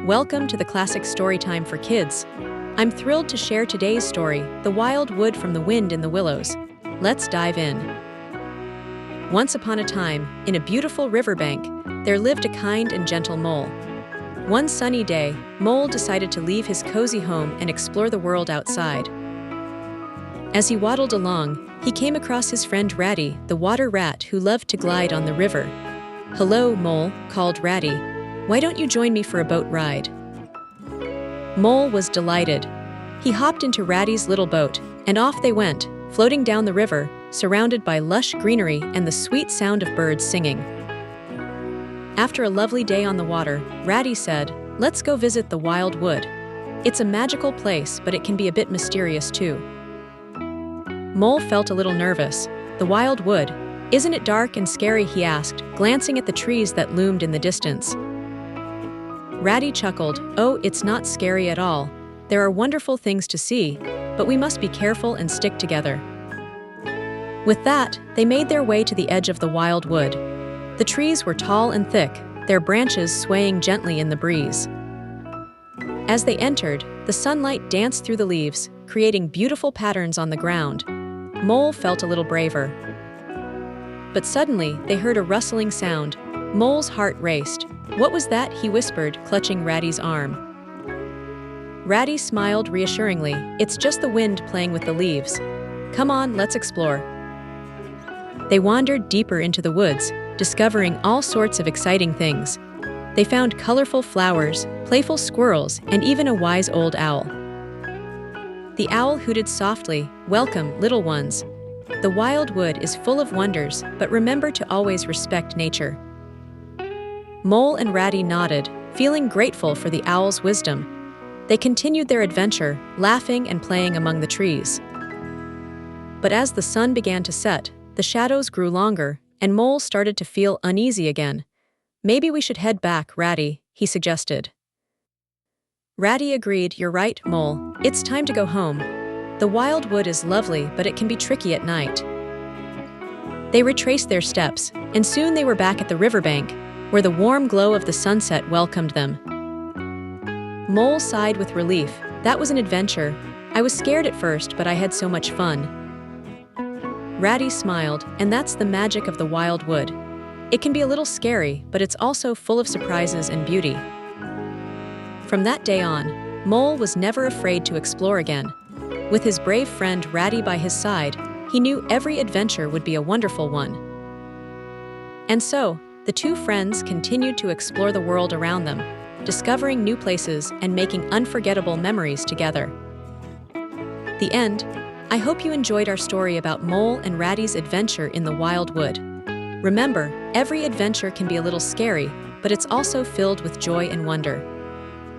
Welcome to the classic Storytime for kids. I'm thrilled to share today's story, The Wild Wood from the Wind in the Willows. Let's dive in. Once upon a time, in a beautiful riverbank, there lived a kind and gentle mole. One sunny day, Mole decided to leave his cozy home and explore the world outside. As he waddled along, he came across his friend Ratty, the water rat who loved to glide on the river. "Hello, Mole," called Ratty. "Why don't you join me for a boat ride?" Mole was delighted. He hopped into Ratty's little boat, and off they went, floating down the river, surrounded by lush greenery and the sweet sound of birds singing. After a lovely day on the water, Ratty said, "Let's go visit the Wild Wood. It's a magical place, but it can be a bit mysterious too." Mole felt a little nervous. "The Wild Wood? Isn't it dark and scary?" he asked, glancing at the trees that loomed in the distance. Ratty chuckled. "Oh, it's not scary at all. There are wonderful things to see, but we must be careful and stick together." With that, they made their way to the edge of the Wild Wood. The trees were tall and thick, their branches swaying gently in the breeze. As they entered, the sunlight danced through the leaves, creating beautiful patterns on the ground. Mole felt a little braver. But suddenly, they heard a rustling sound. Mole's heart raced. "What was that?" he whispered, clutching Ratty's arm. Ratty smiled reassuringly. "It's just the wind playing with the leaves. Come on, let's explore." They wandered deeper into the woods, discovering all sorts of exciting things. They found colorful flowers, playful squirrels, and even a wise old owl. The owl hooted softly, "Welcome, little ones. The Wild Wood is full of wonders, but remember to always respect nature." Mole and Ratty nodded, feeling grateful for the owl's wisdom. They continued their adventure, laughing and playing among the trees. But as the sun began to set, the shadows grew longer, and Mole started to feel uneasy again. "Maybe we should head back, Ratty," he suggested. Ratty agreed. "You're right, Mole. It's time to go home. The Wild Wood is lovely, but it can be tricky at night." They retraced their steps, and soon they were back at the riverbank, where the warm glow of the sunset welcomed them. Mole sighed with relief. "That was an adventure. I was scared at first, but I had so much fun." Ratty smiled, "And that's the magic of the Wild Wood. It can be a little scary, but it's also full of surprises and beauty." From that day on, Mole was never afraid to explore again. With his brave friend Ratty by his side, he knew every adventure would be a wonderful one. And so, the two friends continued to explore the world around them, discovering new places and making unforgettable memories together. The end. I hope you enjoyed our story about Mole and Ratty's adventure in the Wild Wood. Remember, every adventure can be a little scary, but it's also filled with joy and wonder.